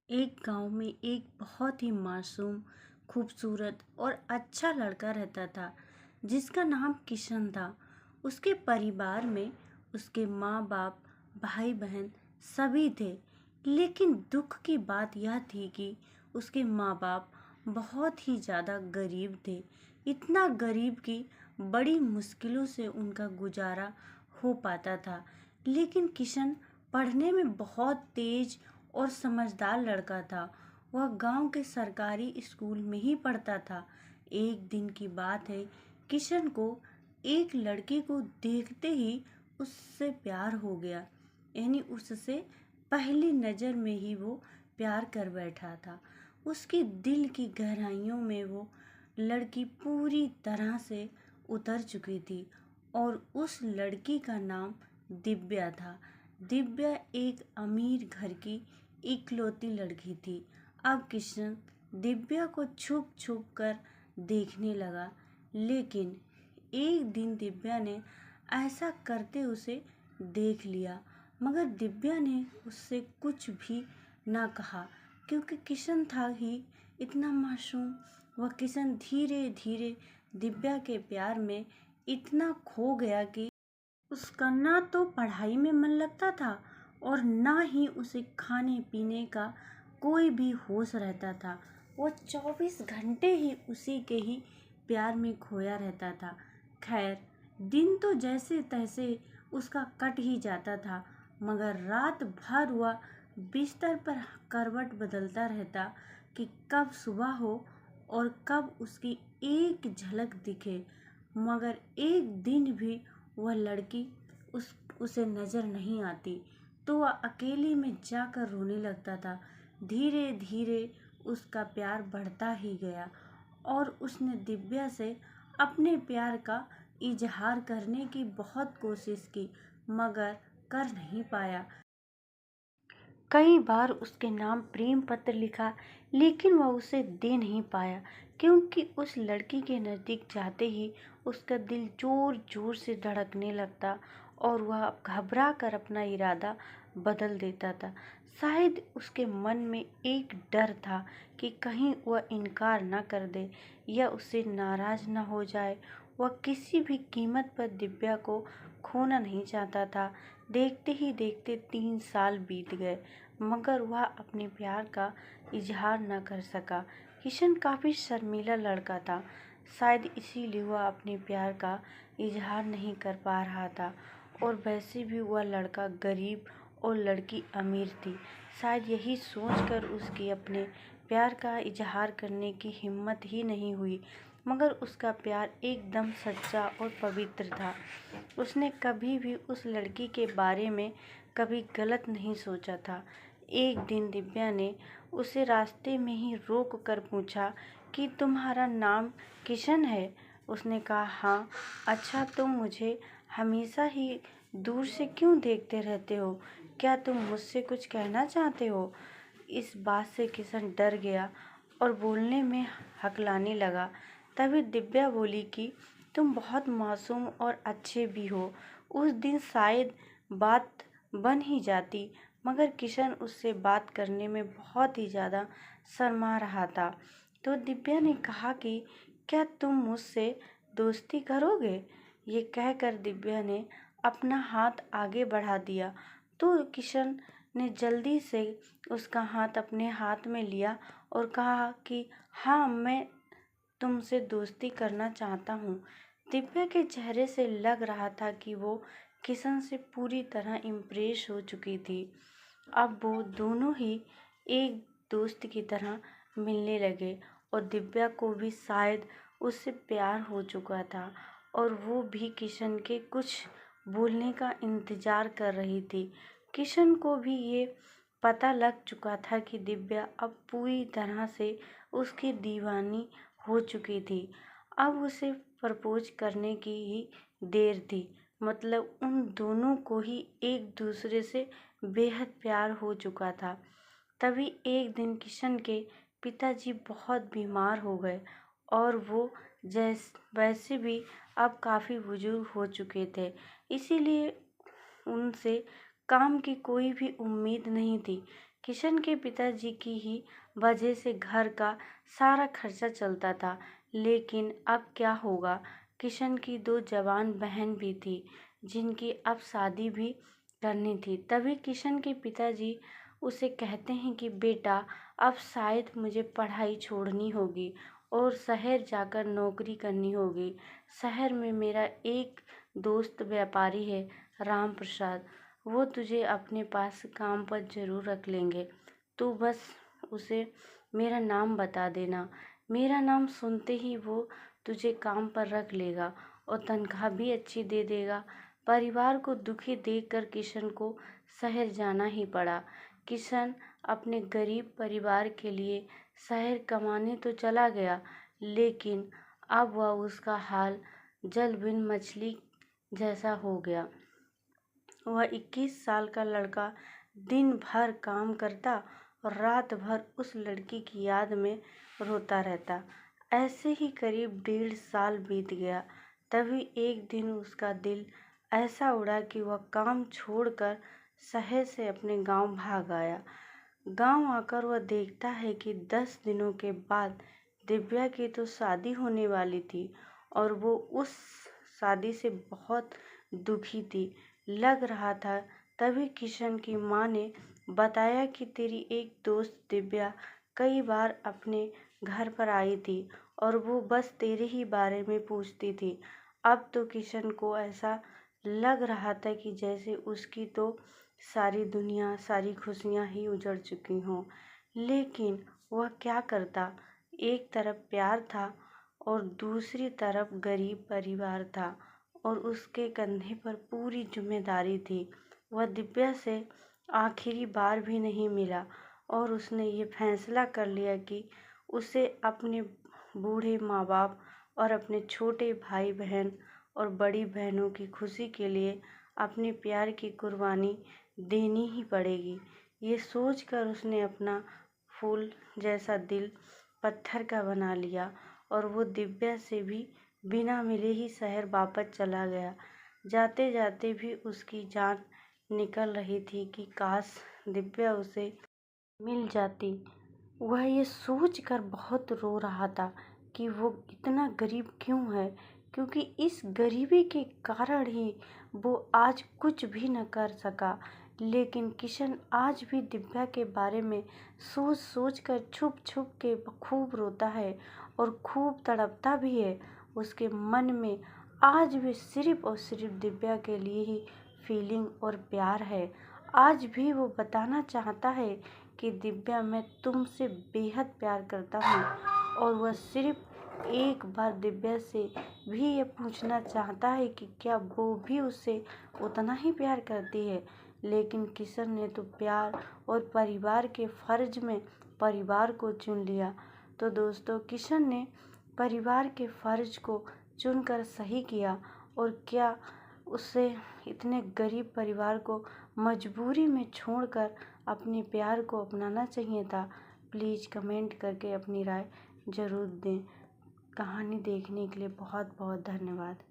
एक गांव में एक बहुत ही मासूम, खूबसूरत और अच्छा लड़का रहता था जिसका नाम किशन था। उसके परिवार में उसके माँ बाप, भाई बहन सभी थे। लेकिन दुख की बात यह थी कि उसके माँ बाप बहुत ही ज़्यादा गरीब थे। इतना गरीब कि बड़ी मुश्किलों से उनका गुजारा हो पाता था। लेकिन किशन पढ़ने में बहुत तेज और समझदार लड़का था। वह गांव के सरकारी स्कूल में ही पढ़ता था। एक दिन की बात है, किशन को एक लड़की को देखते ही उससे प्यार हो गया। यानी उससे पहली नज़र में ही वो प्यार कर बैठा था। उसकी दिल की गहराइयों में वो लड़की पूरी तरह से उतर चुकी थी और उस लड़की का नाम दिव्या था। दिव्या एक अमीर घर की इकलौती लड़की थी। अब किशन दिव्या को छुप छुप कर देखने लगा, लेकिन एक दिन दिव्या ने ऐसा करते उसे देख लिया। मगर दिव्या ने उससे कुछ भी ना कहा, क्योंकि किशन था ही इतना मासूम। वह किशन धीरे धीरे दिव्या के प्यार में इतना खो गया कि उसका ना तो पढ़ाई में मन लगता था और ना ही उसे खाने पीने का कोई भी होश रहता था। वो 24 घंटे ही उसी के ही प्यार में खोया रहता था। खैर, दिन तो जैसे तैसे उसका कट ही जाता था, मगर रात भर वह बिस्तर पर करवट बदलता रहता कि कब सुबह हो और कब उसकी एक झलक दिखे। मगर एक दिन भी वह लड़की उसे नज़र नहीं आती, तो वह अकेले में जाकर रोने लगता था। धीरे धीरे उसका प्यार बढ़ता ही गया और उसने दिव्या से अपने प्यार का इजहार करने की बहुत कोशिश की, मगर कर नहीं पाया। कई बार उसके नाम प्रेम पत्र लिखा, लेकिन वह उसे दे नहीं पाया, क्योंकि उस लड़की के नज़दीक जाते ही उसका दिल जोर जोर से धड़कने लगता और वह घबरा कर अपना इरादा बदल देता था। शायद उसके मन में एक डर था कि कहीं वह इनकार न कर दे या उससे नाराज़ न हो जाए। वह किसी भी कीमत पर दिव्या को खोना नहीं चाहता था। देखते ही देखते 3 साल बीत गए, मगर वह अपने प्यार का इजहार न कर सका। किशन काफ़ी शर्मीला लड़का था, शायद इसीलिए वह अपने प्यार का इजहार नहीं कर पा रहा था। और वैसे भी वह लड़का गरीब और लड़की अमीर थी। शायद यही सोचकर उसकी अपने प्यार का इजहार करने की हिम्मत ही नहीं हुई। मगर उसका प्यार एकदम सच्चा और पवित्र था। उसने कभी भी उस लड़की के बारे में कभी गलत नहीं सोचा था। एक दिन दिव्या ने उसे रास्ते में ही रोक कर पूछा कि तुम्हारा नाम किशन है? उसने कहा हाँ। अच्छा, तुम मुझे हमेशा ही दूर से क्यों देखते रहते हो? क्या तुम मुझसे कुछ कहना चाहते हो? इस बात से किशन डर गया और बोलने में हकलाने लगा। तभी दिव्या बोली कि तुम बहुत मासूम और अच्छे भी हो। उस दिन शायद बात बन ही जाती, मगर किशन उससे बात करने में बहुत ही ज़्यादा शर्मा रहा था। तो दिव्या ने कहा कि क्या तुम मुझसे दोस्ती करोगे? ये कहकर दिव्या ने अपना हाथ आगे बढ़ा दिया, तो किशन ने जल्दी से उसका हाथ अपने हाथ में लिया और कहा कि हाँ, मैं तुमसे दोस्ती करना चाहता हूँ। दिव्या के चेहरे से लग रहा था कि वो किशन से पूरी तरह इम्प्रेस हो चुकी थी। अब वो दोनों ही एक दोस्त की तरह मिलने लगे और दिव्या को भी शायद उससे प्यार हो चुका था और वो भी किशन के कुछ बोलने का इंतज़ार कर रही थी। किशन को भी ये पता लग चुका था कि दिव्या अब पूरी तरह से उसकी दीवानी हो चुकी थी। अब उसे प्रपोज करने की ही देर थी। मतलब उन दोनों को ही एक दूसरे से बेहद प्यार हो चुका था। तभी एक दिन किशन के पिताजी बहुत बीमार हो गए और वो वैसे भी अब काफ़ी बुजुर्ग हो चुके थे, इसीलिए उनसे काम की कोई भी उम्मीद नहीं थी। किशन के पिताजी की ही वजह से घर का सारा खर्चा चलता था। लेकिन अब क्या होगा? किशन की 2 जवान बहन भी थी जिनकी अब शादी भी करनी थी। तभी किशन के पिताजी उसे कहते हैं कि बेटा, अब शायद मुझे पढ़ाई छोड़नी होगी और शहर जाकर नौकरी करनी होगी। शहर में मेरा एक दोस्त व्यापारी है, राम प्रसाद। वो तुझे अपने पास काम पर ज़रूर रख लेंगे। तू बस उसे मेरा नाम बता देना। मेरा नाम सुनते ही वो तुझे काम पर रख लेगा और तनख्वाह भी अच्छी दे देगा। परिवार को दुखी देखकर किशन को शहर जाना ही पड़ा। किशन अपने गरीब परिवार के लिए शहर कमाने तो चला गया, लेकिन अब वह उसका हाल जल बिन मछली जैसा हो गया। वह 21 साल का लड़का दिन भर काम करता और रात भर उस लड़की की याद में रोता रहता। ऐसे ही करीब 1.5 साल बीत गया। तभी एक दिन उसका दिल ऐसा उड़ा कि वह काम छोड़कर शहर से अपने गांव भाग आया। गांव आकर वह देखता है कि 10 दिनों के बाद दिव्या की तो शादी होने वाली थी और वो उस शादी से बहुत दुखी थी लग रहा था। तभी किशन की माँ ने बताया कि तेरी एक दोस्त दिव्या कई बार अपने घर पर आई थी और वो बस तेरे ही बारे में पूछती थी। अब तो किशन को ऐसा लग रहा था कि जैसे उसकी तो सारी दुनिया, सारी खुशियाँ ही उजड़ चुकी हों। लेकिन वह क्या करता? एक तरफ प्यार था और दूसरी तरफ गरीब परिवार था और उसके कंधे पर पूरी जिम्मेदारी थी। वह दिव्या से आखिरी बार भी नहीं मिला और उसने ये फैसला कर लिया कि उसे अपने बूढ़े माँ बाप और अपने छोटे भाई बहन और बड़ी बहनों की खुशी के लिए अपने प्यार की कुर्बानी देनी ही पड़ेगी। ये सोचकर उसने अपना फूल जैसा दिल पत्थर का बना लिया और वो दिव्या से भी बिना मिले ही शहर वापस चला गया। जाते जाते भी उसकी जान निकल रही थी कि काश दिव्या उसे मिल जाती। वह ये सोचकर बहुत रो रहा था कि वो इतना गरीब क्यों है, क्योंकि इस गरीबी के कारण ही वो आज कुछ भी न कर सका। लेकिन किशन आज भी दिव्या के बारे में सोच सोच कर छुप छुप के खूब रोता है और खूब तड़पता भी है। उसके मन में आज भी सिर्फ और सिर्फ दिव्या के लिए ही फीलिंग और प्यार है। आज भी वो बताना चाहता है कि दिव्या, मैं तुमसे बेहद प्यार करता हूँ। और वह सिर्फ एक बार दिव्या से भी ये पूछना चाहता है कि क्या वो भी उससे उतना ही प्यार करती है। लेकिन किशन ने तो प्यार और परिवार के फर्ज में परिवार को चुन लिया। तो दोस्तों, किशन ने परिवार के फर्ज को चुनकर सही किया। और क्या उसे इतने गरीब परिवार को मजबूरी में छोड़कर अपने प्यार को अपनाना चाहिए था? प्लीज़ कमेंट करके अपनी राय ज़रूर दें। कहानी देखने के लिए बहुत बहुत धन्यवाद।